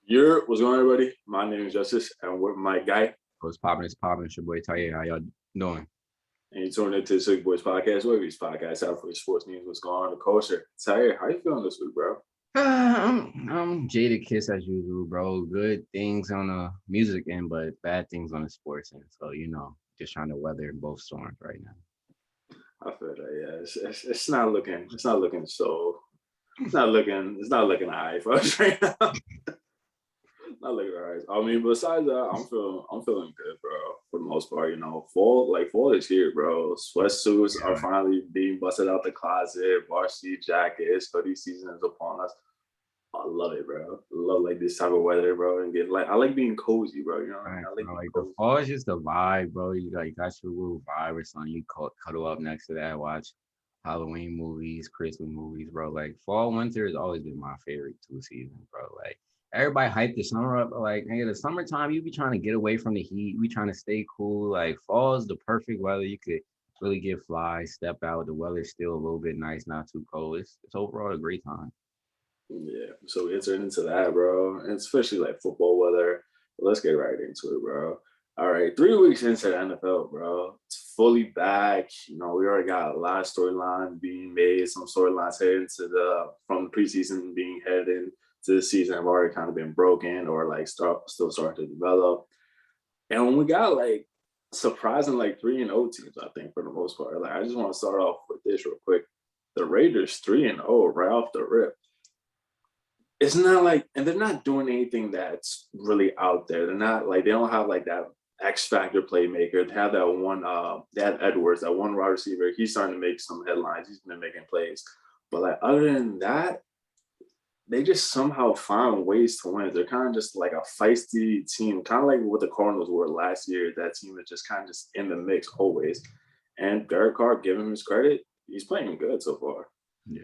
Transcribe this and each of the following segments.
What's going on, everybody? My name is Justice, and with my guy, What's popping? It's popping. It's your boy Tyaire. How y'all doing? and you tuned into the Silky Boys podcast, where these podcasts out for your sports news, what's going on in the culture. Tyre, how you feeling this week, bro? I'm jaded kiss as usual, bro. Good things on the music end, but bad things on the sports end. So just trying to weather both storms right now. I feel that, yeah. It's not looking alright for us right now. Not looking alright. I mean, besides that, I'm feeling good, bro. For the most part, fall is here, bro. Sweatsuits are finally being busted out the closet. Varsity jackets, hoodie season is upon us. I love it, bro. I love like this type of weather, bro, and get like I like being cozy, bro. You know what I mean? Right, I like bro. being Like the cozy. fall is just a vibe, bro. You got your little vibe or something. You cuddle up next to that, watch Halloween movies, Christmas movies, bro. Like fall, winter has always been my favorite two seasons, bro. Like everybody hype the summer up, but like nigga, the summertime you be trying to get away from the heat. You be trying to stay cool. Like fall is the perfect weather. You could really get fly, step out. The weather's still a little bit nice, not too cold. It's overall a great time. Yeah, so we entered into that, bro, and especially like football weather. Let's get right into it, bro. All right, 3 weeks into the NFL, bro. It's fully back. We already got a lot of storylines being made. Some storylines headed into the from the preseason being headed into the season have already kind of been broken or like still starting to develop. And when we got like surprising like 3-0 teams, I think for the most part. Like I just want to start off with this real quick. The Raiders 3-0 right off the rip. It's not like, and they're not doing anything that's really out there. They're not like they don't have like that X factor playmaker. They have that one, they have Edwards, that one wide receiver. He's starting to make some headlines. He's been making plays, but like other than that, they just somehow find ways to win. They're kind of just like a feisty team, kind of like what the Cardinals were last year. That team is just kind of just in the mix always. And Derek Carr, give him his credit, he's playing good so far. Yeah.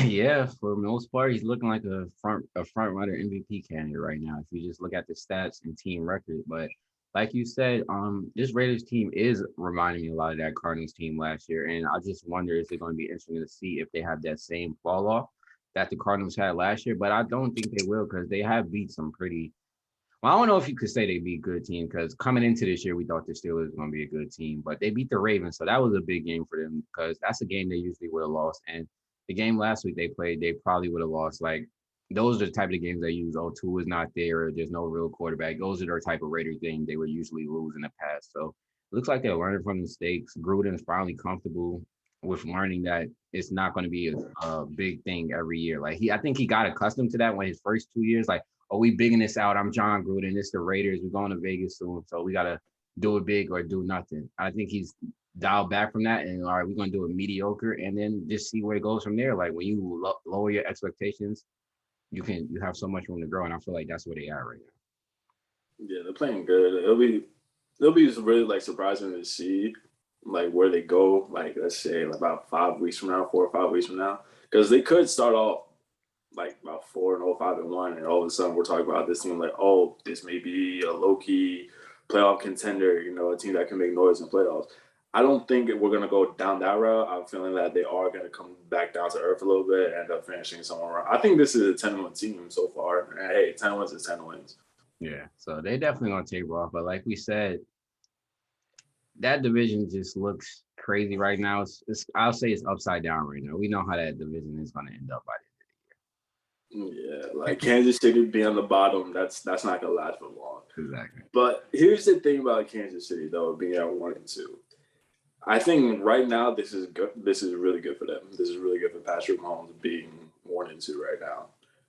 Yeah, for the most part, he's looking like a front runner MVP candidate right now. If you just look at the stats and team record, but like you said, this Raiders team is reminding me a lot of that Cardinals team last year, and I just wonder is it going to be interesting to see if they have that same fall off that the Cardinals had last year. But I don't think they will because they have beat some pretty. Well, I don't know if you could say they beat good team because coming into this year, we thought the Steelers was going to be a good team, but they beat the Ravens, so that was a big game for them because that's a game they usually would have lost. And the game last week they played, they probably would have lost. Like those are the type of games they use. Oh, two is not there. There's no real quarterback. Those are their type of Raiders game they would usually lose in the past. So it looks like they're learning from mistakes. Gruden's finally comfortable with learning that it's not going to be a big thing every year. Like I think he got accustomed to that when his first 2 years. Like, oh, we bigging this out. I'm John Gruden. It's the Raiders. We're going to Vegas soon, so we gotta do it big or do nothing. I think he's dial back from that and all right, we're gonna do it mediocre and then just see where it goes from there. Like when you lower your expectations, you have so much room to grow, and I feel like that's where they are right now. Yeah, they're playing good. It'll be really like surprising to see like where they go. Like let's say like, about 5 weeks from now, 4 or 5 weeks from now, because they could start off like about 4-0, 5-1, and all of a sudden we're talking about this team like, oh, this may be a low key playoff contender. A team that can make noise in playoffs. I don't think we're gonna go down that route. I'm feeling that they are gonna come back down to earth a little bit and end up finishing somewhere around. I think this is a 10-win team so far. And hey, 10 wins is 10 wins. Yeah, so they definitely gonna take off. But like we said, that division just looks crazy right now. It's I'll say it's upside down right now. We know how that division is gonna end up by Yeah, the like end. Kansas City being on the bottom, that's not gonna last for long. Exactly. But here's the thing about Kansas City though, being at 1-2. I think right now this is good. This is really good for them. This is really good for Patrick Mahomes being 1-2 right now,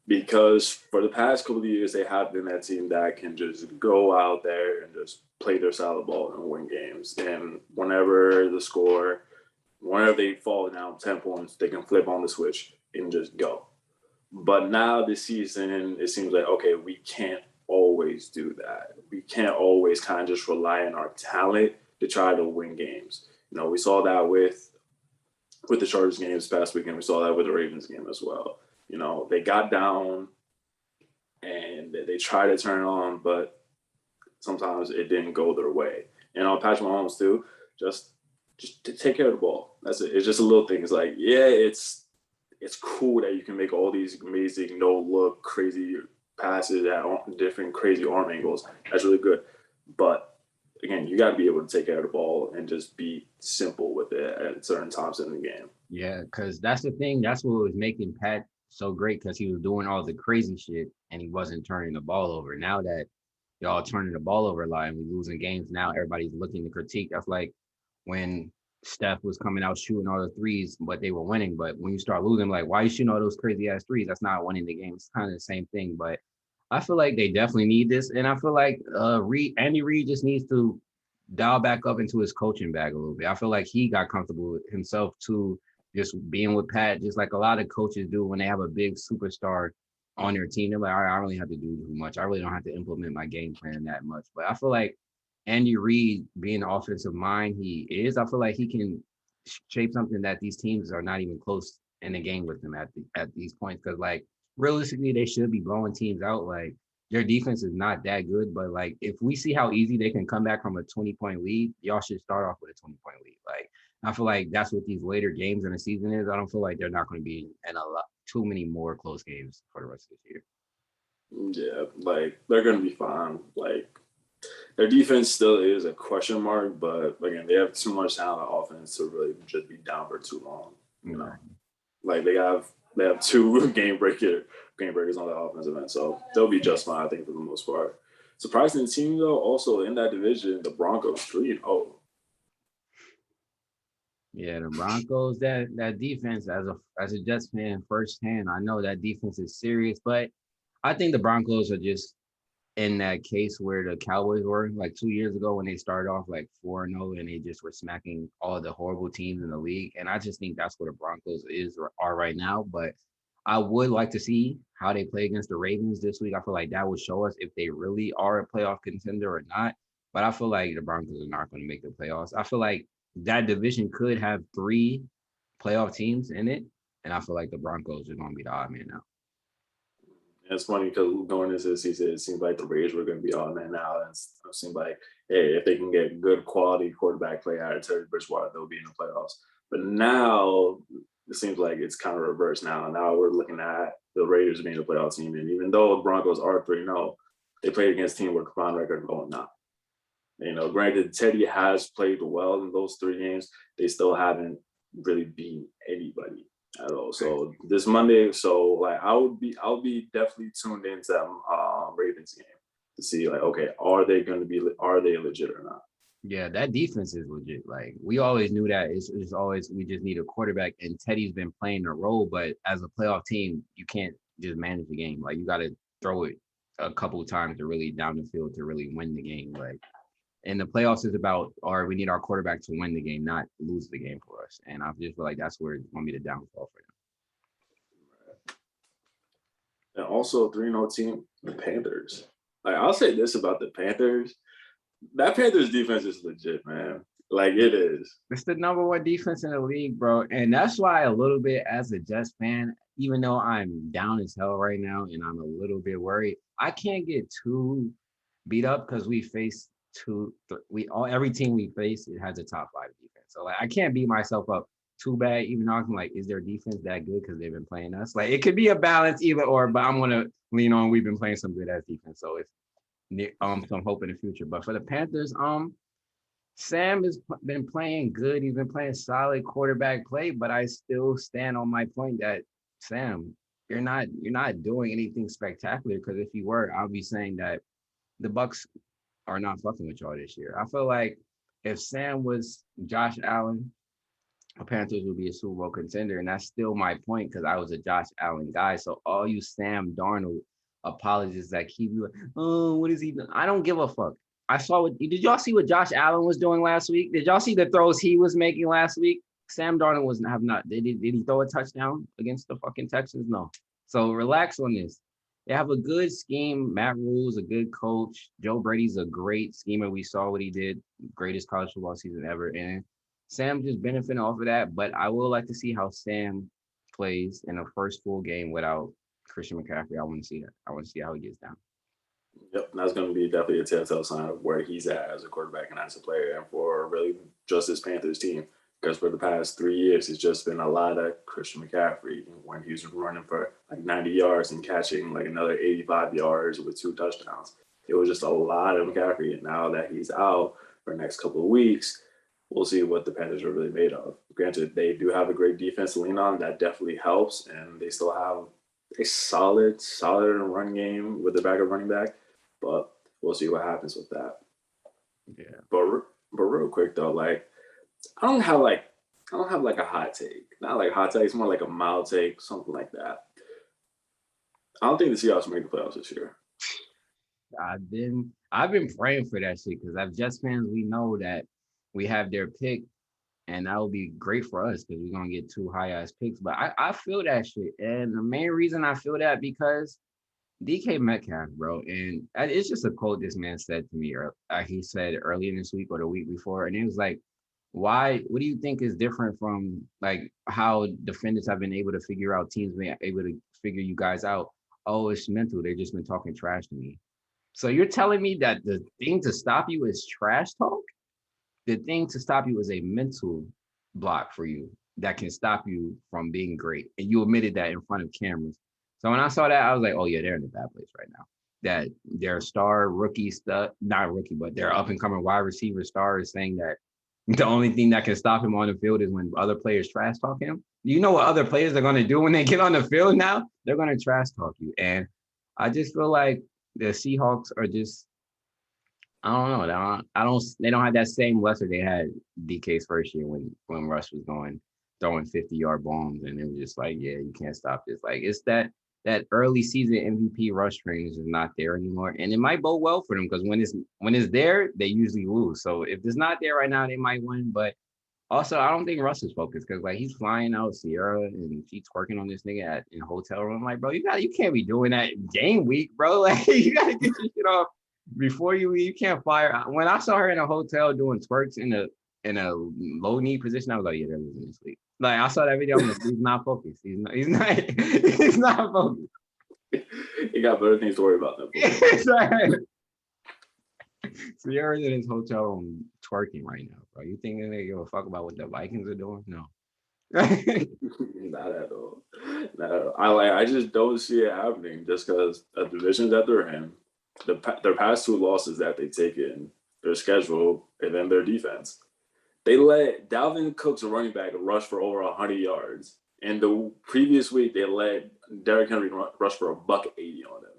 because for the past couple of years they have been that team that can just go out there and just play their solid ball and win games. And whenever they fall down 10 points, they can flip on the switch and just go. But now this season, it seems like, okay, we can't always do that. We can't always kind of just rely on our talent to try to win games. We saw that with the Chargers game this past weekend. We saw that with the Ravens game as well. They got down and they tried to turn on, but sometimes it didn't go their way. And on Patrick Mahomes too, just to take care of the ball. That's it. It's just a little thing. It's like, yeah, it's cool that you can make all these amazing no look crazy passes at different crazy arm angles. That's really good. But again, you got to be able to take care of the ball and just be simple with it at certain times in the game. Yeah, because that's the thing. That's what was making Pat so great because he was doing all the crazy shit and he wasn't turning the ball over. Now that y'all turning the ball over a lot and we losing games, now everybody's looking to critique. That's like when Steph was coming out shooting all the threes, but they were winning. But when you start losing, like, why you shooting all those crazy ass threes? That's not winning the game. It's kind of the same thing. But I feel like they definitely need this. And I feel like Andy Reid just needs to dial back up into his coaching bag a little bit. I feel like he got comfortable with himself too, just being with Pat, just like a lot of coaches do when they have a big superstar on their team. They're like, all right, I don't really have to do too much. I really don't have to implement my game plan that much. But I feel like Andy Reid, being the offensive mind he is, I feel like he can shape something that these teams are not even close in the game with them at these points. Because like realistically, they should be blowing teams out. Like their defense is not that good, but like if we see how easy they can come back from a 20-point lead, y'all should start off with a 20-point lead. Like I feel like that's what these later games in the season is. I don't feel like they're not going to be in a lot too many more close games for the rest of this year. Yeah, like they're gonna be fine. Like their defense still is a question mark, but again, they have too much talent on offense to really just be down for too long. You know, like they have two game breakers on the offensive end, so they'll be just fine. I think for the most part. Surprising team though, also in that division, the Broncos 3-0. Yeah, the Broncos, that defense as a Jets fan firsthand, I know that defense is serious, but I think the Broncos are just in that case where the Cowboys were like 2 years ago when they started off like 4-0 and they just were smacking all the horrible teams in the league. And I just think that's where the Broncos are right now. But I would like to see how they play against the Ravens this week. I feel like that would show us if they really are a playoff contender or not. But I feel like the Broncos are not going to make the playoffs. I feel like that division could have three playoff teams in it. And I feel like the Broncos are going to be the odd man out. And it's funny because going into the season, it seemed like the Raiders were going to be on that now. And it seemed like, hey, if they can get good quality quarterback play out of Teddy Bridgewater, they'll be in the playoffs. But now it seems like it's kind of reversed now. Now we're looking at the Raiders being a playoff team. And even though the Broncos are 3-0, they played against team with a combined record going 9. Granted, Teddy has played well in those 3 games. They still haven't really beaten anybody at all. So this Monday, like I'll be definitely tuned into that Ravens game to see like, okay, are they legit or not? Yeah, that defense is legit. Like we always knew that it's always we just need a quarterback, and Teddy's been playing a role, but as a playoff team, you can't just manage the game. Like you got to throw it a couple of times to really down the field to really win the game. Like, and the playoffs is about, or we need our quarterback to win the game, not lose the game for us. And I just feel like that's where it's going to be the downfall for them. And also 3-0 team, the Panthers. Like I'll say this about the Panthers. That Panthers defense is legit, man. Like it is. It's the number one defense in the league, bro. And that's why a little bit as a Jets fan, even though I'm down as hell right now and I'm a little bit worried, I can't get too beat up because we face every team we face, it has a top 5 defense. So like I can't beat myself up too bad, even though I'm like, is their defense that good because they've been playing us? Like it could be a balance either or, but I'm gonna lean on we've been playing some good ass defense. So if some hope in the future. But for the Panthers, Sam has been playing good. He's been playing solid quarterback play, but I still stand on my point that Sam, you're not doing anything spectacular. Because if you were, I'll be saying that the Bucks are not fucking with y'all this year. I feel like if Sam was Josh Allen, the Panthers would be a Super Bowl contender, and that's still my point because I was a Josh Allen guy. So all you Sam Darnold apologists that keep you like, oh, what is he doing? I don't give a fuck. Did y'all see what Josh Allen was doing last week? Did y'all see the throws he was making last week? Sam Darnold did he throw a touchdown against the fucking Texans? No. So relax on this. They have a good scheme. Matt Rule's a good coach. Joe Brady's a great schemer. We saw what he did. Greatest college football season ever. And Sam just benefiting off of that. But I will like to see how Sam plays in the first full game without Christian McCaffrey. I want to see that. I want to see how he gets down. Yep, that's going to be definitely a telltale sign of where he's at as a quarterback and as a player, and for really just this Panthers team. because for the past 3 years, it's just been a lot of Christian McCaffrey when he was running for like 90 yards and catching like another 85 yards with 2 touchdowns. It was just a lot of McCaffrey. And now that he's out for the next couple of weeks, we'll see what the Panthers are really made of. Granted, they do have a great defense to lean on. That definitely helps. And they still have a solid run game with the backup running back. But we'll see what happens with that. Yeah. But real quick though, like I don't have like a hot take. Not like a hot take, it's more like a mild take, something like that. I don't think the Seahawks will make the playoffs this year. I've been praying for that shit because as Jets fans, we know that we have their pick, and that will be great for us because we're gonna get 2 high-ass picks. But I feel that shit, and the main reason I feel that because DK Metcalf, bro, and it's just a quote this man said to me, or he said earlier this week or the week before, and it was like, why? What do you think is different from like how defenders have been able to figure out teams been able to figure you guys out? Oh, it's mental. They've just been talking trash to me. So you're telling me that the thing to stop you is trash talk? The thing to stop you is a mental block for you that can stop you from being great. And you admitted that in front of cameras. So when I saw that, I was like, oh yeah, they're in a bad place right now. That their star rookie stuff, not rookie, but their up and coming wide receiver star is saying that the only thing that can stop him on the field is when other players trash talk him. You know what other players are going to do when they get on the field now? They're going to trash talk you. And I just feel like the Seahawks are just, I don't know. They don't have that same luster they had DK's first year when Russ was going throwing 50-yard bombs, and it was just like, yeah, you can't stop this. Like it's that early season MVP rush range is not there anymore, and it might bode well for them because when it's there, they usually lose. So if it's not there right now, they might win. But also, I don't think Russ is focused because like he's flying out Sierra and she's twerking on this nigga in a hotel room. I'm like, bro, you can't be doing that game week, bro. Like you gotta get your shit off before you can't fire. When I saw her in a hotel doing twerks in a low knee position, I was like, yeah, they're losing this week. Like I saw that video, I'm like, he's not focused. He's not he's not focused. He got better things to worry about than football. Sierra's in his hotel room twerking right now, bro. You think they give a fuck about what the Vikings are doing? No. Not at all. Not at all. I just don't see it happening just because the division that they're in, their past 2 losses that they take in, their schedule, and then their defense. They let Dalvin Cook's running back rush for over 100 yards. And the previous week, they let Derrick Henry rush for $180 on them.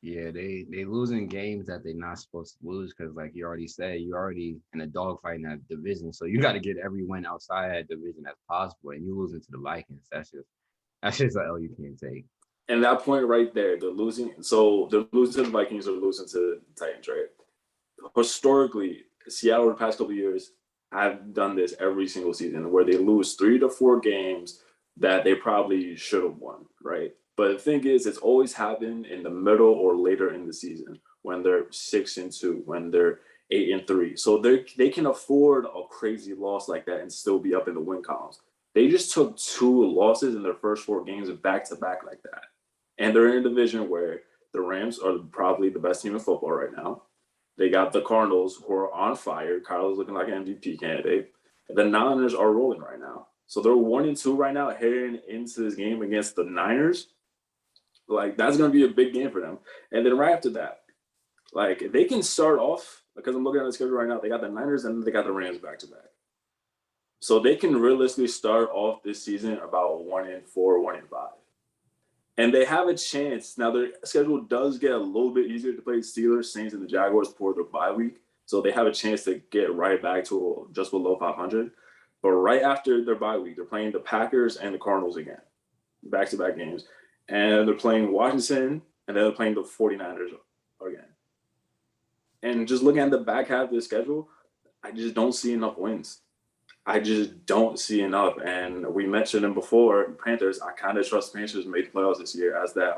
Yeah, they losing games that they're not supposed to lose because, like you already said, you're already in a dogfight in that division. So you got to get every win outside that division as possible. And you losing to the Vikings, that's just an L you can't take. And that point right there, they're losing. So they're losing to the Vikings, they're losing to the Titans, right? Historically, Seattle the past couple of years have done this every single season where they lose 3 to 4 games that they probably should have won, right? But the thing is, it's always happened in the middle or later in the season when they're 6-2, when they're 8-3. So they can afford a crazy loss like that and still be up in the win columns. They just took 2 losses in their first 4 games back to back like that. And they're in a division where the Rams are probably the best team in football right now. They got the Cardinals who are on fire. Kyler's looking like an MVP candidate. The Niners are rolling right now. So they're 1-2 right now heading into this game against the Niners. Like, that's going to be a big game for them. And then right after that, like, if they can start off, because I'm looking at the schedule right now, they got the Niners and they got the Rams back to back. So they can realistically start off this season about 1-4, 1-5. And they have a chance. Now, their schedule does get a little bit easier to play Steelers, Saints, and the Jaguars for their bye week. So they have a chance to get right back to just below 500. But right after their bye week, they're playing the Packers and the Cardinals again, back-to-back games. And they're playing Washington, and then they're playing the 49ers again. And just looking at the back half of the schedule, I just don't see enough wins. I just don't see enough. And we mentioned them before, Panthers. I kind of trust Panthers to make the playoffs this year as that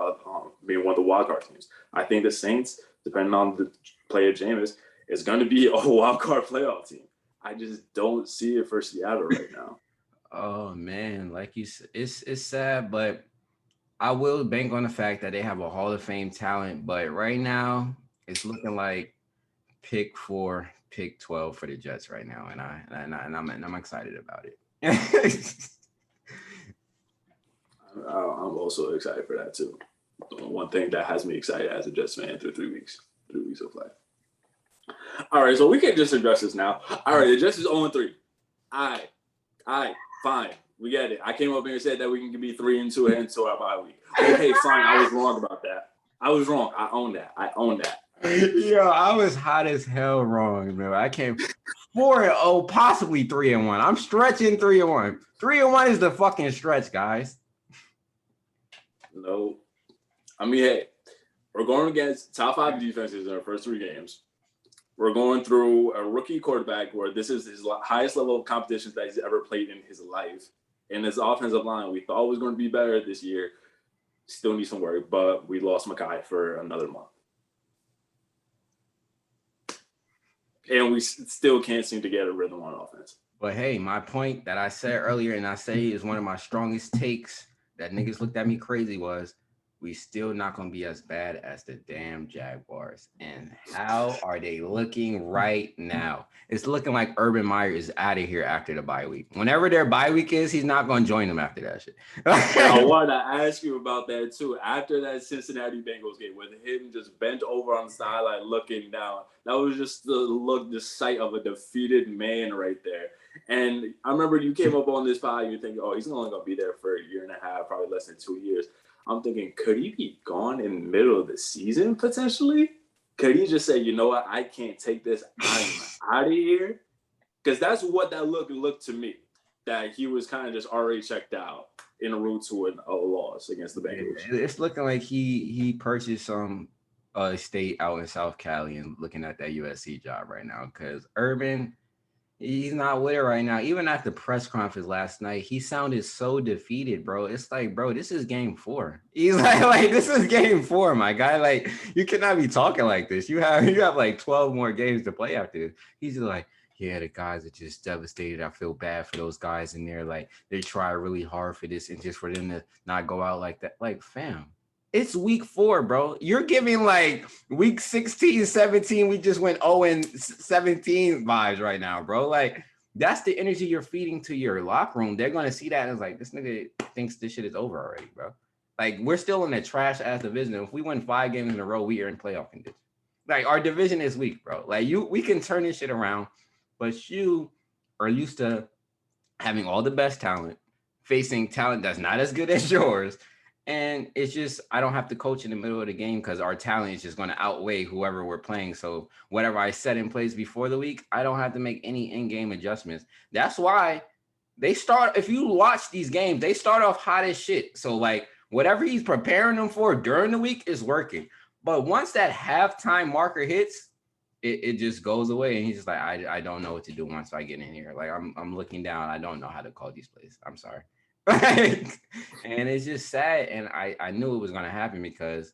being one of the wildcard teams. I think the Saints, depending on the player Jameis, is going to be a wildcard playoff team. I just don't see it for Seattle right now. Oh man, like you said, it's sad, but I will bank on the fact that they have a Hall of Fame talent. But right now, it's looking like pick 4 pick 12 for the Jets right now, and I'm excited about it. I'm also excited for that too. One thing that has me excited as a Jets fan through 3 weeks of play. All right, so we can just address this now. All right, the Jets is 0-3. All right, fine. We get it. I came up here and said that we can be 3-2 heading to our bye week. Okay, fine. I was wrong about that. I was wrong. I own that. Yo, I was hot as hell wrong, bro. I came 4-0, possibly 3-1. I'm stretching 3-1. 3-1 is the fucking stretch, guys. No. I mean, hey, we're going against top 5 defenses in our first 3 games. We're going through a rookie quarterback where this is his highest level of competition that he's ever played in his life. And his offensive line, we thought was going to be better this year. Still need some work, but we lost Makai for another month. And we still can't seem to get a rhythm on offense. But hey, my point that I said earlier, and I say is one of my strongest takes that niggas looked at me crazy was, we still not going to be as bad as the damn Jaguars. And how are they looking right now? It's looking like Urban Meyer is out of here after the bye week. Whenever their bye week is, he's not going to join them after that shit. I want to ask you about that too. After that Cincinnati Bengals game, with him just bent over on the sideline looking down, that was just the sight of a defeated man right there. And I remember you came up on this pod, and you think, oh, he's only going to be there for a year and a half, probably less than 2 years. I'm thinking, could he be gone in the middle of the season potentially? Could he just say, you know what, I can't take this, I'm out of here? Because that's what that looked to me, that he was kind of just already checked out en route to a loss against the Bengals. It's looking like he purchased some estate out in South Cali and looking at that USC job right now, because Urban, he's not with it right now. Even at the press conference last night, he sounded so defeated, bro. It's like, bro, this is game 4. He's like this is game 4, my guy. Like, you cannot be talking like this. You have like 12 more games to play after this. He's just like, yeah, the guys are just devastated. I feel bad for those guys in there. Like, they try really hard for this, and just for them to not go out like that. Like, fam, it's week 4, bro. You're giving like week 16, 17. We just went 0-17 vibes right now, bro. Like, that's the energy you're feeding to your locker room. They're going to see that and it's like, this nigga thinks this shit is over already, bro. Like, we're still in a trash ass division. If we win 5 games in a row, we are in playoff condition. Like, our division is weak, bro. Like, we can turn this shit around, but you are used to having all the best talent, facing talent that's not as good as yours. And it's just, I don't have to coach in the middle of the game because our talent is just going to outweigh whoever we're playing. So whatever I set in place before the week, I don't have to make any in-game adjustments. That's why they start, if you watch these games, they start off hot as shit. So like, whatever he's preparing them for during the week is working. But once that halftime marker hits, it just goes away. And he's just like, I don't know what to do once I get in here. Like, I'm looking down. I don't know how to call these plays. I'm sorry. And it's just sad. And I knew it was going to happen because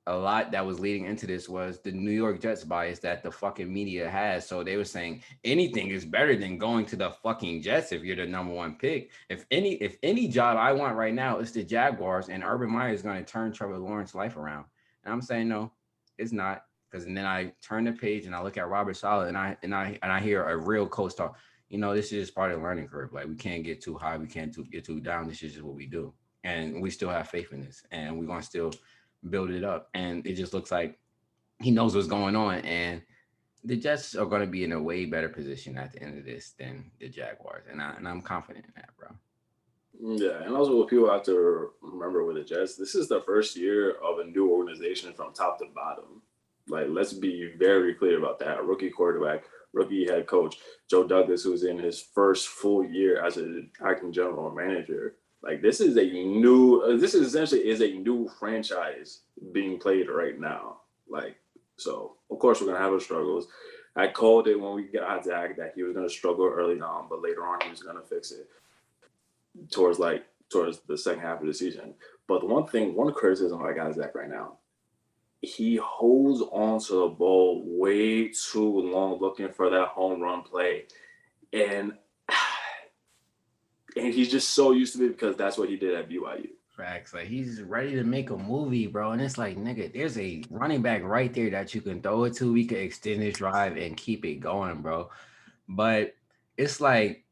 a lot that was leading into this was the New York Jets bias that the fucking media has. So they were saying anything is better than going to the fucking Jets if you're the number 1 pick. If any job I want right now is the Jaguars, and Urban Meyer is going to turn Trevor Lawrence's life around. And I'm saying, no, it's not. Because then I turn the page and I look at Robert Saleh and I hear a real coach talk. You know, this is part of the learning curve. Like, we can't get too high. We can't get too down. This is just what we do. And we still have faith in this. And we're going to still build it up. And it just looks like he knows what's going on. And the Jets are going to be in a way better position at the end of this than the Jaguars. And I'm confident in that, bro. Yeah, and also what people have to remember with the Jets, this is the first year of a new organization from top to bottom. Like, let's be very clear about that. Rookie quarterback, rookie head coach, Joe Douglas, who's in his first full year as an acting general manager. Like, this is essentially a new franchise being played right now. Like, so of course we're gonna have our struggles. I called it when we got Zach that he was gonna struggle early on, but later on he was gonna fix it towards the second half of the season. But one criticism I got Zach right now, he holds on to the ball way too long looking for that home run play. And he's just so used to it because that's what he did at BYU. Facts. Like he's ready to make a movie, bro. And it's like, nigga, there's a running back right there that you can throw it to. We could extend his drive and keep it going, bro. But it's like,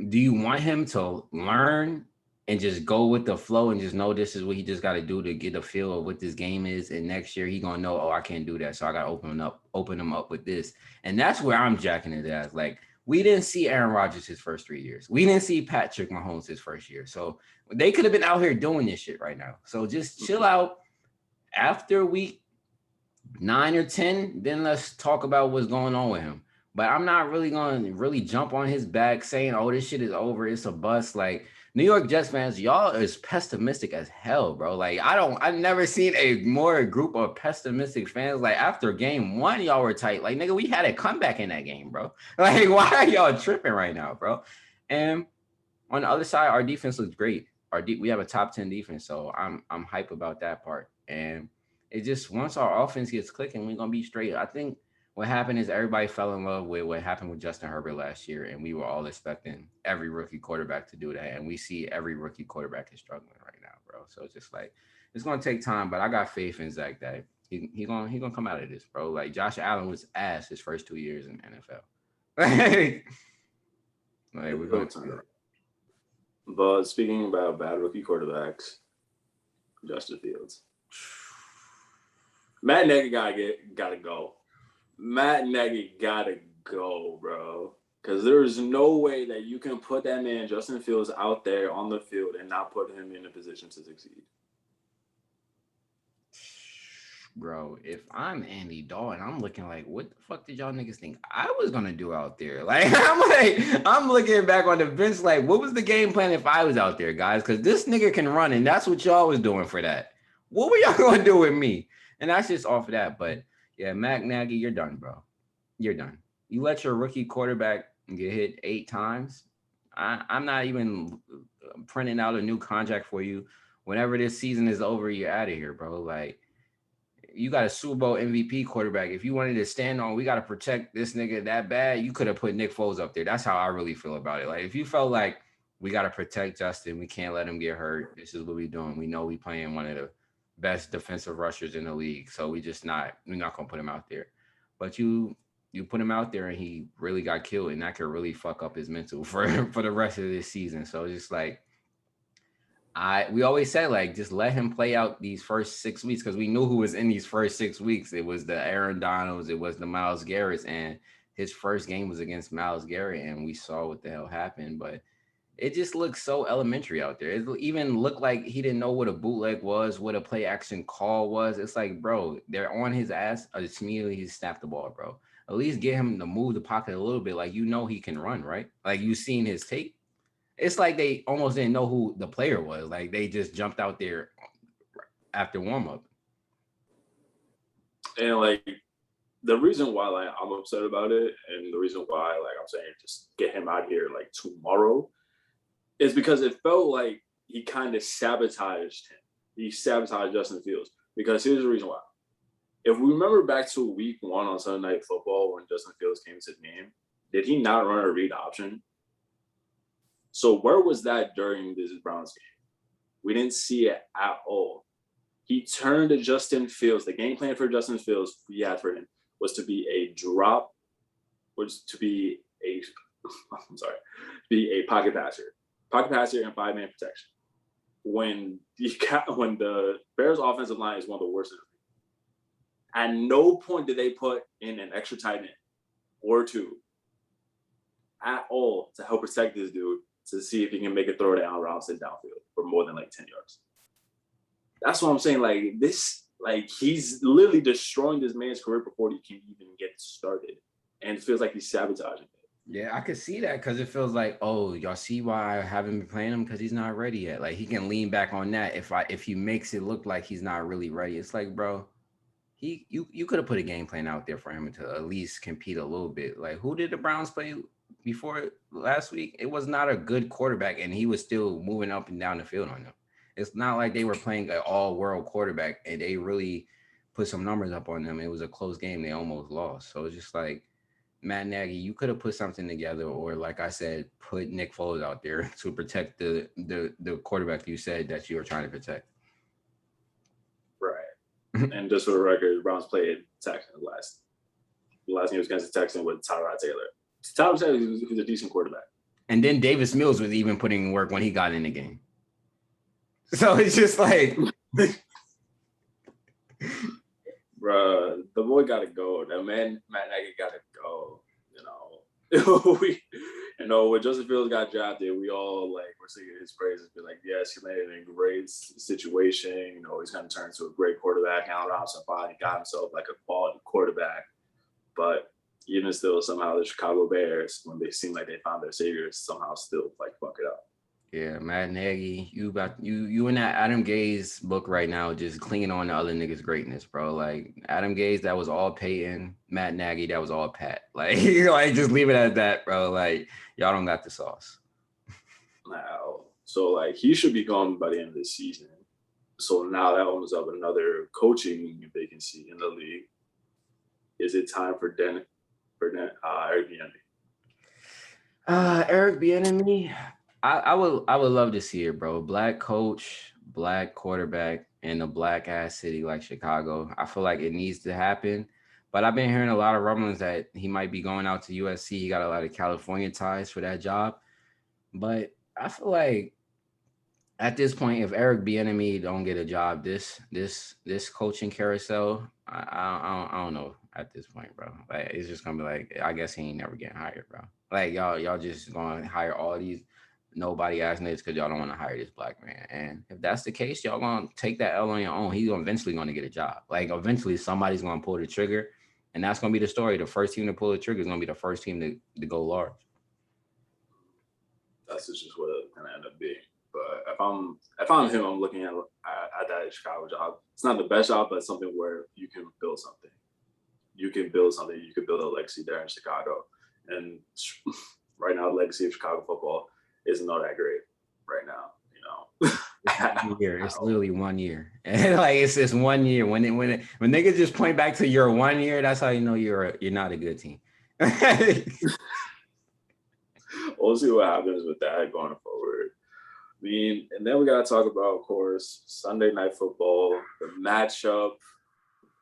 do you want him to learn and just go with the flow and just know this is what he just got to do to get a feel of what this game is? And next year he gonna know, oh, I can't do that, so I gotta open him up with this. And that's where I'm jacking it as. Like we didn't see Aaron Rodgers his first 3 years. We didn't see Patrick Mahomes his first year. So they could have been out here doing this shit right now. So just chill out after week 9 or 10, then let's talk about what's going on with him. But I'm not really going to really jump on his back saying, oh, this shit is over. It's a bust. Like New York Jets fans, y'all is pessimistic as hell, bro. Like I've never seen a more group of pessimistic fans. Like after game one, y'all were tight. Like nigga, we had a comeback in that game, bro. Like why are y'all tripping right now, bro? And on the other side, our defense looks great. We have a top 10 defense, so I'm hype about that part. And it just once our offense gets clicking, we're gonna be straight. I think what happened is everybody fell in love with what happened with Justin Herbert last year, and we were all expecting every rookie quarterback to do that. And we see every rookie quarterback is struggling right now, bro. So it's just like it's gonna take time, but I got faith in Zach that he gonna come out of this, bro. Like Josh Allen was ass his first 2 years in the NFL. Like we're gonna see that. But speaking about bad rookie quarterbacks, Justin Fields. Matt Nagy gotta go. Matt Nagy gotta go, bro. Because there's no way that you can put that man Justin Fields out there on the field and not put him in a position to succeed. Bro, if I'm Andy Dalton, I'm looking like, what the fuck did y'all niggas think I was gonna do out there? I'm looking back on the bench, like, what was the game plan if I was out there, guys? Because this nigga can run, and that's what y'all was doing for that. What were y'all gonna do with me? And that's just off of that. But yeah, Matt Nagy, you're done, bro. You're done. You let your rookie quarterback get hit 8 times. I'm not even printing out a new contract for you. Whenever this season is over, you're out of here, bro. Like you got a Super Bowl MVP quarterback. If you wanted to stand on, we got to protect this nigga that bad, you could have put Nick Foles up there. That's how I really feel about it. Like if you felt like we got to protect Justin, we can't let him get hurt. This is what we doing. We know we playing one of the best defensive rushers in the league, so we're not gonna put him out there. But you put him out there and he really got killed, and that could really fuck up his mental for the rest of this season. So it's just like we always said, like, just let him play out these first 6 weeks because we knew who was in these first 6 weeks. It was the Aaron Donalds, it was the Myles Garrett's, and his first game was against Myles Garrett, and we saw what the hell happened. But it just looks so elementary out there. It even looked like he didn't know what a bootleg was, what a play action call was. It's like, bro, they're on his ass. It's immediately he snapped the ball, bro. At least get him to move the pocket a little bit. Like, you know he can run, right? Like, you seen his tape. It's like they almost didn't know who the player was. Like they just jumped out there after warm up. And like the reason why like I'm upset about it, and the reason why like I'm saying just get him out here like tomorrow, is because it felt like he kind of sabotaged him. He sabotaged Justin Fields. Because here's the reason why. If we remember back to week 1 on Sunday Night Football when Justin Fields came to the game, did he not run a read option? So where was that during this Browns game? We didn't see it at all. He turned to Justin Fields. The game plan for Justin Fields we had for him was to be a drop, was to be a, be a pocket passer and 5-man protection. When the Bears offensive line is one of the worst in the league. At no point did they put in an extra tight end or two at all to help protect this dude, to see if he can make a throw to Allen Robinson downfield for more than like 10 yards. That's what I'm saying. Like this, like he's literally destroying this man's career before he can even get started. And it feels like he's sabotaging it. Yeah, I could see that because it feels like, oh, y'all see why I haven't been playing him because he's not ready yet. Like he can lean back on that if he makes it look like he's not really ready. It's like, bro, you could have put a game plan out there for him to at least compete a little bit. Like who did the Browns play before last week? It was not a good quarterback, and he was still moving up and down the field on them. It's not like they were playing an all-world quarterback, and they really put some numbers up on them. It was a close game. They almost lost. So it's just like Matt Nagy, you could have put something together, or like I said, put Nick Foles out there to protect the quarterback you said that you were trying to protect. Right. And just for the record, the Browns played Texans last game was against the Texans with Tyrod Taylor. Tyrod Taylor was a decent quarterback. And then Davis Mills was even putting in work when he got in the game. So it's just like, bruh, the boy got to go. That man, Matt Nagy got to go. When Justin Fields got drafted, we all like were singing his praises, be like, yes, he landed in a great situation. He's going to turn into a great quarterback. Allen Robinson finally got himself like a quality quarterback. But even still, somehow the Chicago Bears, when they seem like they found their saviors, somehow still like fuck it up. yeah, Matt Nagy, you in that Adam Gase book right now, just clinging on to other niggas' greatness, bro. Like Adam Gase, that was all Peyton. Matt Nagy, that was all Pat. Like, like just leave it at that, bro. Like y'all don't got the sauce. Now, so like he should be gone by the end of the season. So now that opens up another coaching vacancy in the league. Is it time for Eric Bieniemy? Eric Bieniemy, I would love to see it, bro. Black coach, black quarterback in a black ass city like Chicago. I feel like it needs to happen. But I've been hearing a lot of rumblings that he might be going out to USC. He got a lot of California ties for that job. But I feel like at this point, if Eric Bieniemy don't get a job, this coaching carousel, I don't know at this point, bro. Like it's just gonna be like, I guess he ain't never getting hired, bro. Like y'all just gonna hire all these nobody ass niggas because y'all don't want to hire this black man. And if that's the case, y'all gonna take that L on your own. He's eventually gonna get a job. Like eventually somebody's gonna pull the trigger, and that's gonna be the story. The first team to pull the trigger is gonna be the first team to go large. That's just what it's gonna end up being. But if I'm him, I'm looking at that Chicago job. It's not the best job, but it's something where you can build something. You can build something. You can build a legacy there in Chicago. And right now, the legacy of Chicago football isn't all that great right now. It's 1 year. It's literally 1 year. And like it's just 1 year. When niggas just point back to your 1 year, that's how you know you're not a good team. We'll see what happens with that going forward. I mean, and then we got to talk about, of course, Sunday Night Football, the matchup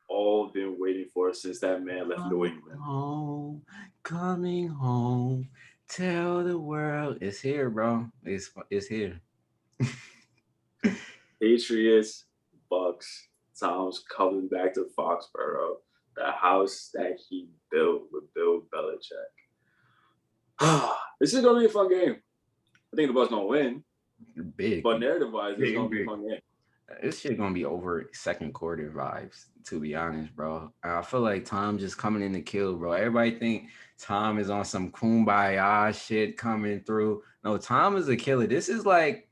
all been waiting for since that man left New England. Coming home, tell the world it's here, bro. It's here. Patriots, Bucks, Tom's coming back to Foxborough, the house that he built with Bill Belichick. This is gonna be a fun game. I think the Bucks gonna win. Big, but narrative-wise, it's gonna be a fun game. This shit gonna be over second quarter vibes, to be honest, bro. I feel like Tom just coming in to kill, bro. Everybody think Tom is on some kumbaya shit coming through. No, Tom is a killer. This is like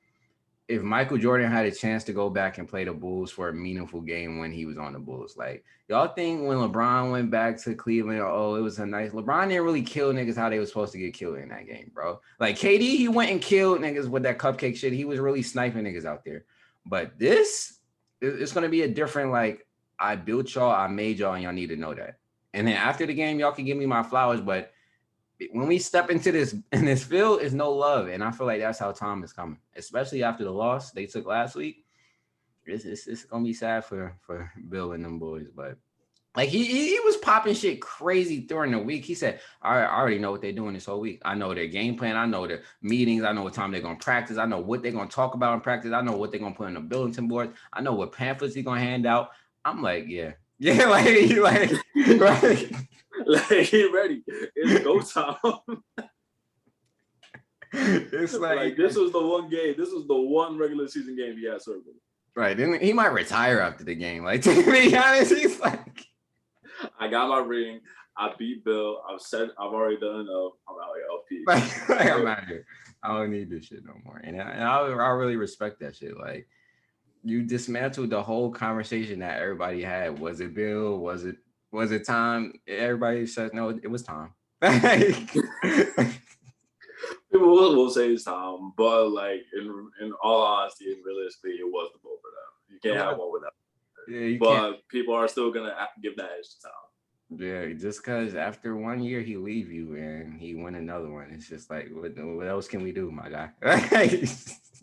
if Michael Jordan had a chance to go back and play the Bulls for a meaningful game when he was on the Bulls. Like, y'all think when LeBron went back to Cleveland, oh, it was a nice... LeBron didn't really kill niggas how they were supposed to get killed in that game, bro. Like, KD, he went and killed niggas with that cupcake shit. He was really sniping niggas out there. But this, it's going to be a different, like, I built y'all, I made y'all, and y'all need to know that. And then after the game, y'all can give me my flowers, but when we step into this field, it's no love. And I feel like that's how Tom is coming, especially after the loss they took last week. It's gonna be sad for Bill and them boys. But like he was popping shit crazy during the week. He said, I already know what they're doing this whole week. I know their game plan. I know their meetings. I know what time they're gonna practice. I know what they're gonna talk about in practice. I know what they're gonna put in the bulletin board. I know what pamphlets he's gonna hand out. I'm like, yeah, like like he ready. It's go time. It's like this was the one game. This was the one regular season game he had served. Right. Then he might retire after the game. Like, to be honest, he's like, I got my ring. I beat Bill. I've already done enough. I'm out here, LP. Like, I'm out here. I don't need this shit no more. And I really respect that shit. Like, you dismantled the whole conversation that everybody had. Was it Bill? Was it Tom? Everybody said no. It was Tom. People will say it's Tom, but like in all honesty and realistically, it was the both of them. You can't have one without. Yeah, but people are still gonna give that edge to Tom. Yeah, just because after 1 year he leave you and he win another one, it's just like, what else can we do, my guy? Yeah,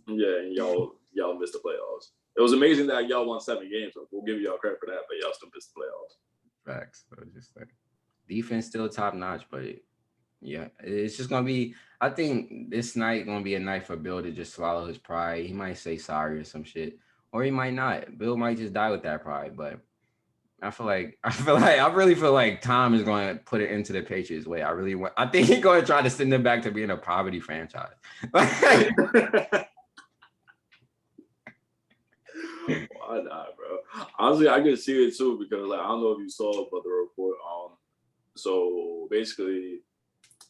and y'all missed the playoffs. It was amazing that y'all won 7 games. So we'll give y'all credit for that, but y'all still missed the playoffs. Facts. So it's just like defense still top notch, but yeah, it's just gonna be. I think this night gonna be a night for Bill to just swallow his pride. He might say sorry or some shit, or he might not. Bill might just die with that pride. But I really feel like Tom is going to put it into the Patriots way. I think he's going to try to send them back to being a poverty franchise. Why not, bro? Honestly, I could see it too because like I don't know if you saw but the report. So basically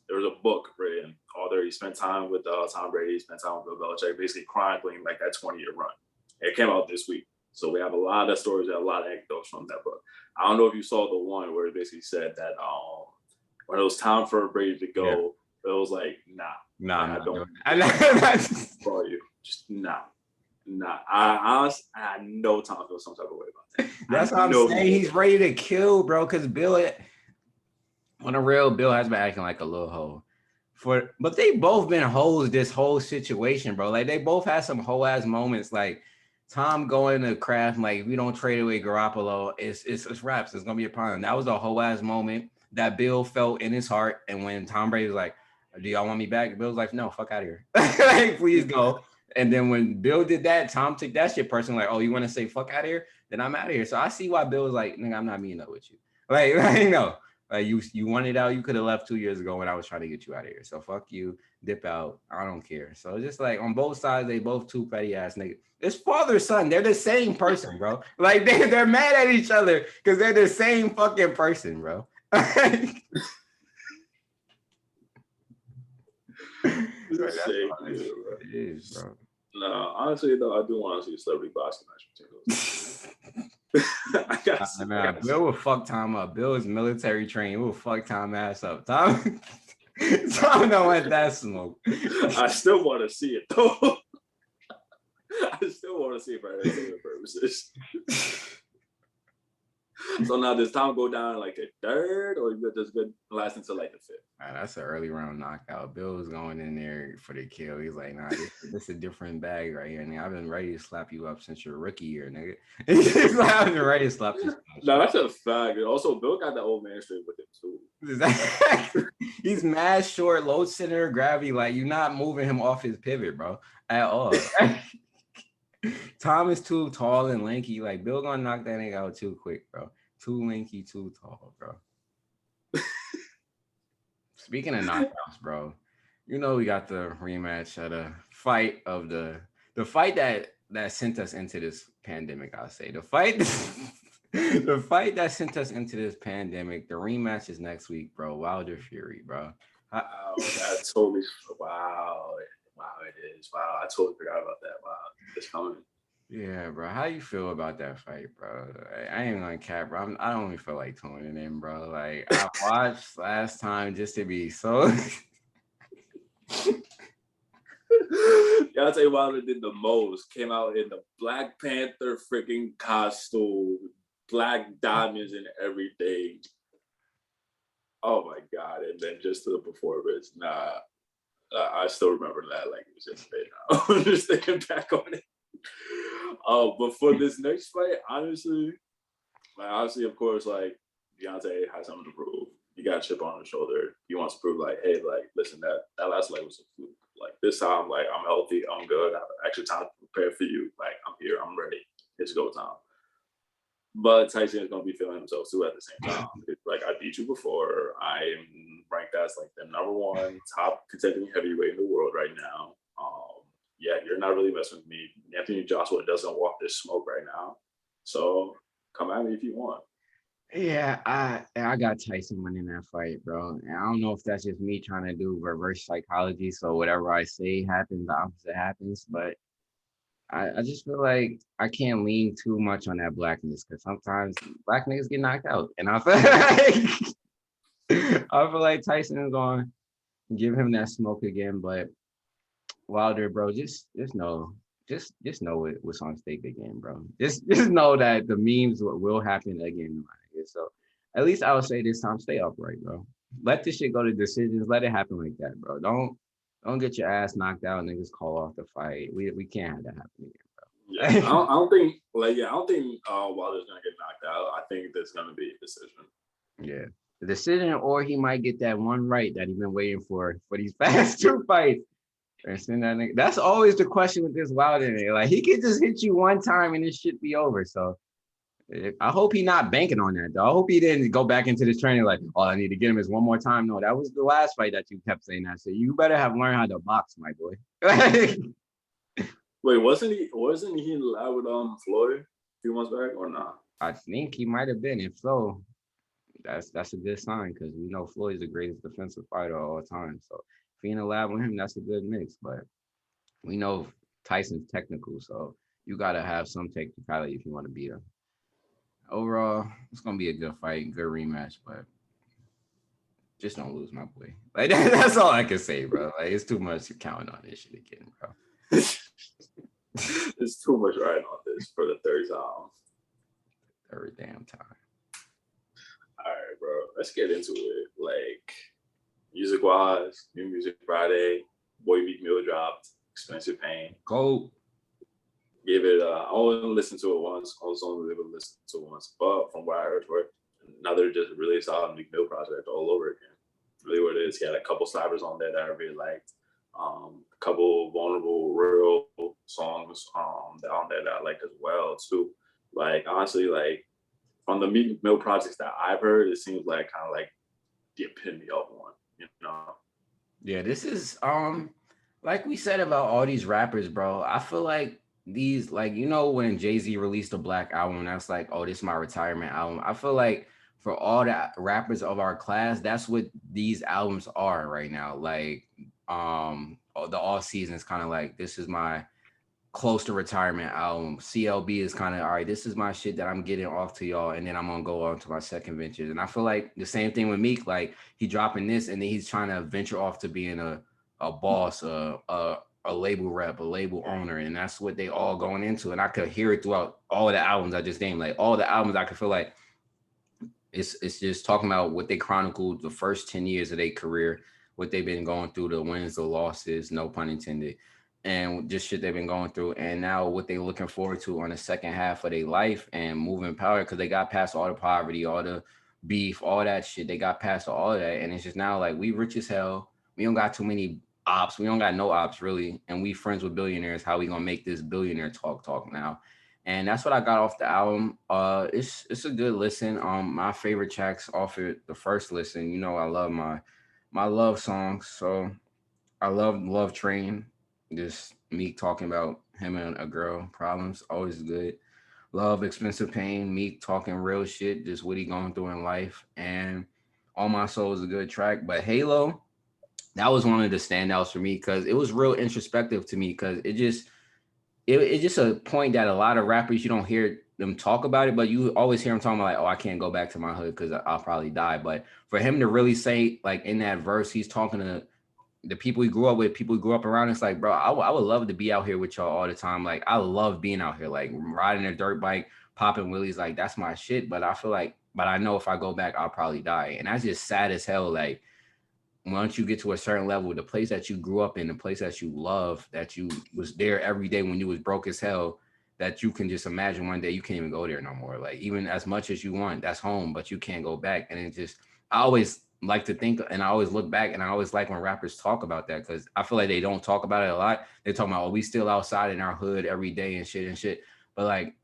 there was a book written. Although he spent time with Tom Brady, he spent time with Bill Belichick, basically chronicling like that 20-year run. It came out this week, so we have a lot of stories and a lot of anecdotes from that book. I don't know if you saw the one where it basically said that when it was time for Brady to go, it was like, nah, I'm I not don't doing that. for you, just nah. Nah, I know Tom feels some type of way about that. That's I what I'm know saying. He's ready to kill, bro. Because Bill, on a real, Bill has been acting like a little hoe. But they both been hoes this whole situation, bro. Like they both had some hoe ass moments. Like Tom going to Kraft, like if we don't trade away Garoppolo, it's raps. It's gonna be a problem. That was a whole ass moment that Bill felt in his heart. And when Tom Brady was like, "Do y'all want me back?" Bill was like, "No, fuck out of here. Like, please go." And then when Bill did that, Tom took that shit personally. Like, "Oh, you want to say fuck out of here? Then I'm out of here." So I see why Bill was like, "Nigga, I'm not meeting up with you." Like no. Like you wanted out, you could have left 2 years ago when I was trying to get you out of here. So fuck you, dip out. I don't care. So just like on both sides, they both two petty ass niggas. It's father son. They're the same person, bro. Like they're mad at each other because they're the same fucking person, bro. the That's same all dude, this bro. shit is, bro. No, honestly though, I do want to see a celebrity boxing match between those. I Nah, got Bill will fuck Tom up. Bill is military trained. He will fuck Tom ass up. Tom, Tom don't want that smoke. I still want to see it though. I still want to see it for entertainment purposes. So now does Tom go down like the third, or does good last until like the fifth? Man, that's an early round knockout. Bill was going in there for the kill. He's like, nah, this is a different bag right here, nigga. I've been ready to slap you up since your rookie year, nigga. He's like, I've been ready to slap this. No, that's a fact. And also, Bill got that old man straight with him too. He's mad short, low center of gravity. Like you're not moving him off his pivot, bro, at all. Tom is too tall and lanky. Like Bill gonna knock that nigga out too quick, bro. Too lanky, too tall, bro. Speaking of knockouts, bro, you know we got the rematch of the fight of the fight that sent us into this pandemic. I'll say the fight, the fight that sent us into this pandemic. The rematch is next week, bro. Wilder Fury, bro. Wow, that totally. Wow, it is. Wow, I totally forgot about that. Wow, it's coming. Yeah, bro. How you feel about that fight, bro? I ain't gonna cap, bro. I don't even feel like tuning in, bro. Like I watched last time just to be so. Deontay Wilder did the most. Came out in the Black Panther freaking costume, black diamonds and everything. Oh my god! And then just to the performance, nah. I still remember that like it was yesterday. Now I'm just thinking back on it. But for this next fight, honestly, of course, like Deontay has something to prove. He got a chip on his shoulder. He wants to prove, like, hey, like, listen, that last leg was a fluke. Like this time, like I'm healthy, I'm good. I have extra time to prepare for you. Like I'm here, I'm ready. It's go time. But Tyson is gonna be feeling himself too at the same time. It's like I beat you before. I am ranked as like the number one top contending heavyweight in the world right now. Yeah, you're not really messing with me. Anthony Joshua doesn't walk this smoke right now. So come at me if you want. Yeah, I got Tyson winning that fight, bro. And I don't know if that's just me trying to do reverse psychology, so whatever I say happens, the opposite happens. But I just feel like I can't lean too much on that blackness because sometimes black niggas get knocked out, and I feel like I feel like Tyson is going to give him that smoke again. But Wilder, bro, just know what's on stake again, bro. Just know that the memes will happen again, my nigga. So at least I would say this time, stay upright, bro. Let this shit go to decisions. Let it happen like that, bro. Don't get your ass knocked out and niggas call off the fight. We can't have that happen Yeah, again, bro. I don't think like I don't think Wilder's gonna get knocked out. I think there's gonna be a decision. Yeah. The decision, or he might get that one right that he's been waiting for these past two fights. And send that nigga. That's always the question with this Wilder nigga. Like he could just hit you one time and this shit be over. So I hope he not banking on that though. I hope he didn't go back into this training like, all I need to get him is one more time. No, that was the last fight that you kept saying that. So you better have learned how to box, my boy. Wait, wasn't he in the lab with Floyd a few months back or not? I think he might have been. If so, that's a good sign because we know Floyd's the greatest defensive fighter of all time. So if he in the lab with him, that's a good mix. But we know Tyson's technical, so you gotta have some technicality if you want to beat him. Overall, it's gonna be a good fight, good rematch, but just don't lose, my boy. Like that's all I can say, bro. Like it's too much counting on this shit again, bro. It's too much riding on this for the third time. Every damn time. All right, bro. Let's get into it. Like music wise, new music Friday. Boy Meek Mill dropped. Expensive Pain. Go. Give it. I only listened to it once. I was only able to listen to it once, but from what I heard, for another just really solid Meek Mill project all over again. Really, what it is. He had a couple slappers on there that I really liked. A couple vulnerable, real songs on there that I liked as well too. Like honestly, like from the Meek Mill projects that I've heard, it seems like kind of like the epitome of one. You know? Yeah, this is like we said about all these rappers, bro. I feel like these, like, when Jay-Z released a Black album, that's like, oh, this is my retirement album. I feel like for all the rappers of our class, that's what these albums are right now. Like, the all season is kind of like, this is my close to retirement album. CLB is kind of, all right, this is my shit that I'm getting off to y'all, and then I'm gonna go on to my second ventures. And I feel like the same thing with Meek, like he dropping this and then he's trying to venture off to being a boss, a label rep, a label owner, and that's what they all going into. And I could hear it throughout all the albums I just named. Like all the albums, I could feel like it's just talking about what they chronicled the first 10 years of their career, what they've been going through, the wins, the losses, no pun intended, and just shit they've been going through. And now what they're looking forward to on the second half of their life and moving power, because they got past all the poverty, all the beef, all that shit. They got past all of that. And it's just now like we rich as hell. We don't got too many ops. We don't got no ops really. And we friends with billionaires. How we gonna make this billionaire talk now? And that's what I got off the album. It's a good listen. My favorite tracks off it, the first listen. I love my love songs. So I love Love Train. Just Meek talking about him and a girl problems, always good. Love Expensive Pain, Meek talking real shit, just what he going through in life. And All My Soul is a good track. But Halo, that was one of the standouts for me because it was real introspective to me because it's just a point that a lot of rappers, you don't hear them talk about it, but you always hear them talking about like, oh, I can't go back to my hood because I'll probably die. But for him to really say, like in that verse, he's talking to the people he grew up with, people he grew up around. It's like, bro, I would love to be out here with y'all all the time. Like, I love being out here, like riding a dirt bike, popping wheelies. Like, that's my shit. But I feel like, but I know if I go back, I'll probably die. And that's just sad as hell. Like, once you get to a certain level, the place that you grew up in, the place that you love, that you was there every day when you was broke as hell, that you can just imagine one day you can't even go there no more. Like even as much as you want, that's home, but you can't go back. And it just, I always like to think, and I always look back, and I always like when rappers talk about that because I feel like they don't talk about it a lot. They talk about, oh, we still outside in our hood every day and shit. But like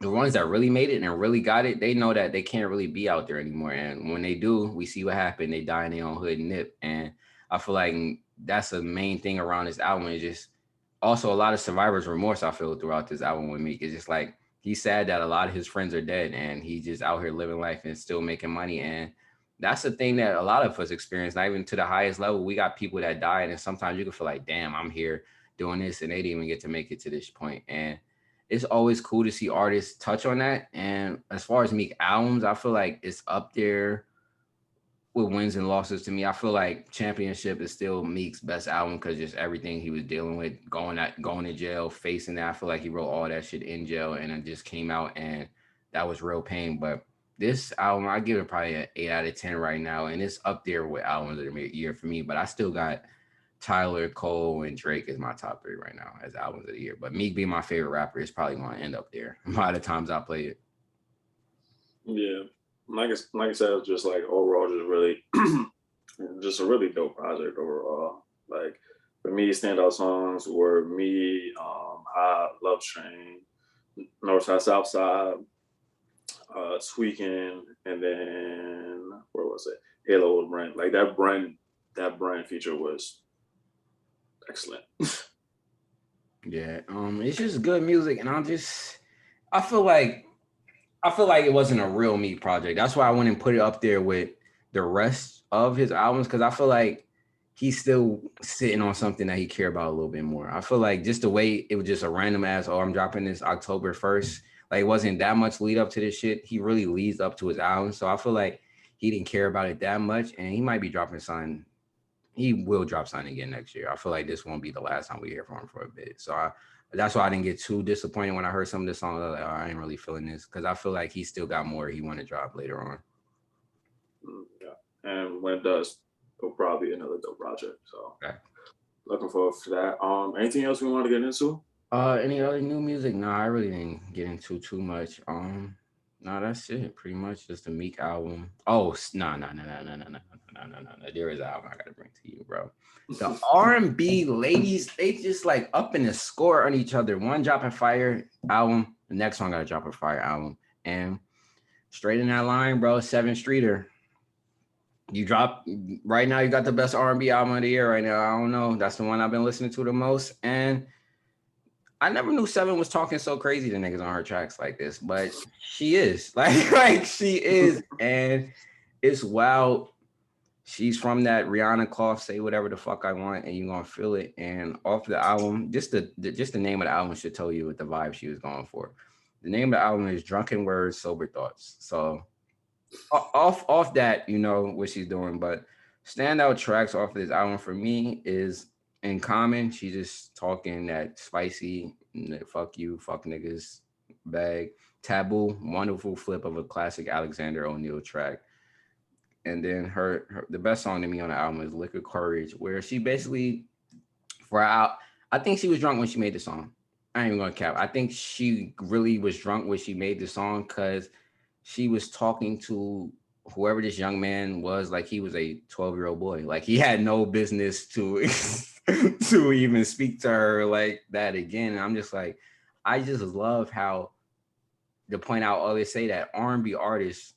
the ones that really made it and really got it, they know that they can't really be out there anymore. And when they do, we see what happened. They die in their own hood and nip. And I feel like that's the main thing around this album. Is just also a lot of survivor's remorse I feel throughout this album with Meek. It's just like he's sad that a lot of his friends are dead and he's just out here living life and still making money. And that's the thing that a lot of us experience, not even to the highest level. We got people that died, and sometimes you can feel like, damn, I'm here doing this and they didn't even get to make it to this point. And it's always cool to see artists touch on that. And as far as Meek albums, I feel like it's up there with wins and losses to me. I feel like Championship is still Meek's best album because just everything he was dealing with, going to jail, facing that. I feel like he wrote all that shit in jail and it just came out and that was real pain. But this album, I give it probably an 8 out of 10 right now, and it's up there with albums of the year for me. But I still got Tyler, Cole, and Drake as my top three right now as albums of the year. But Meek being my favorite rapper is probably going to end up there by the times I play it. Yeah, like I said, it's just like overall, just really, just a really dope project overall. Like for me, standout songs were me, Hot, Love Train, North Side, South Side, Tweaking, and then where was it? Halo with Brent. Like that Brent feature was excellent. Yeah, it's just good music, and I feel like it wasn't a real Meek project. That's why I wouldn't put it up there with the rest of his albums, because I feel like he's still sitting on something that he cared about a little bit more. I feel like just the way it was just a random ass, oh, I'm dropping this October 1st. Like it wasn't that much lead up to this shit. He really leads up to his album. So I feel like he didn't care about it that much. And he might be dropping something. He will drop something again next year. I feel like this won't be the last time we hear from him for a bit. So that's why I didn't get too disappointed when I heard some of the songs. I was like, oh, I ain't really feeling this, because I feel like he still got more he want to drop later on. Yeah, and when it does, it'll probably be another dope project. So Okay. looking forward to that. Anything else we want to get into? Any other new music? No, I really didn't get into too much. No, that's it. Pretty much just the Meek album. Oh, no. There is an album I gotta bring to you, bro. The R&B ladies, they just like up in the score on each other. One dropping fire album, the next one gotta drop a fire album, and straight in that line, bro. 7th Streeter. You drop right now. You got the best R&B album of the year right now. I don't know. That's the one I've been listening to the most, and I never knew Seven was talking so crazy to niggas on her tracks like this, but she is like she is, and it's wild. She's from that Rihanna cloth, say whatever the fuck I want, and you're gonna feel it. And off the album, just the name of the album should tell you what the vibe she was going for. The name of the album is Drunken Words, Sober Thoughts. So off that, you know what she's doing, but standout tracks off of this album for me is In Common. She's just talking that spicy fuck you, fuck niggas bag. Taboo, wonderful flip of a classic Alexander O'Neal track. And then her the best song to me on the album is Liquid Courage, where she basically I think she was drunk when she made the song. I ain't even gonna cap. I think she really was drunk when she made the song, because she was talking to whoever this young man was like he was a 12-year-old boy. Like he had no business to to even speak to her like that again. And I'm just like, I just love how, to point out, always say that R&B artists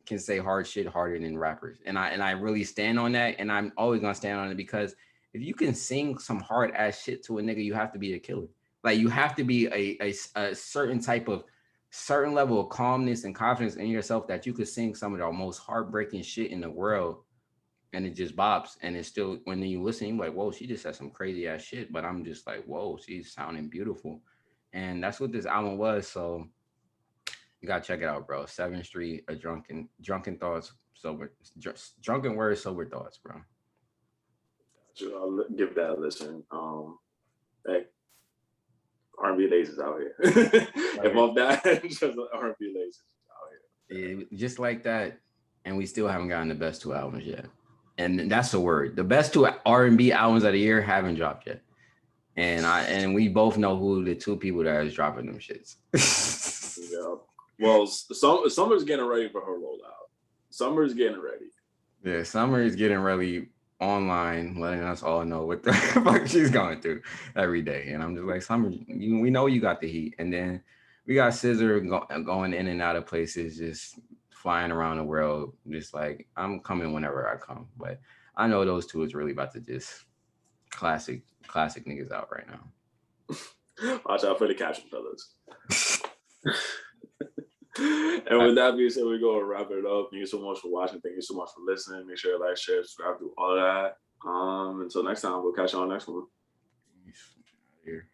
can say hard shit harder than rappers. And I really stand on that. And I'm always gonna stand on it, because if you can sing some hard ass shit to a nigga, you have to be a killer. Like you have to be a certain type of certain level of calmness and confidence in yourself that you could sing some of the most heartbreaking shit in the world, and it just bops. And it's still, when you listen, you're like, whoa, she just said some crazy ass shit. But I'm just like, whoa, she's sounding beautiful. And that's what this album was. So you gotta check it out, bro. 7th Street, a drunken thoughts, drunken words, sober thoughts, bro. I'll give that a listen. Hey, R&B ladies out here. If I'm that, just R&B ladies out here. Yeah, just like that, and we still haven't gotten the best 2 albums yet. And that's the word. The best 2 R&B albums of the year haven't dropped yet. And we both know who the 2 people that is dropping them shits. Yeah. Well, Summer's getting ready for her rollout. Summer's getting ready. Yeah, Summer is getting ready online, letting us all know what the fuck she's going through every day. And I'm just like, Summer, we know you got the heat. And then we got Scissor going in and out of places, just flying around the world. Just like, I'm coming whenever I come. But I know those 2 is really about to just classic niggas out right now. Watch out for the caption, fellas. And with that being said, we're going to wrap it up. Thank you so much for watching. Thank you so much for listening. Make sure you like, share, subscribe, do all of that. Until next time, we'll catch you on the next one. Here.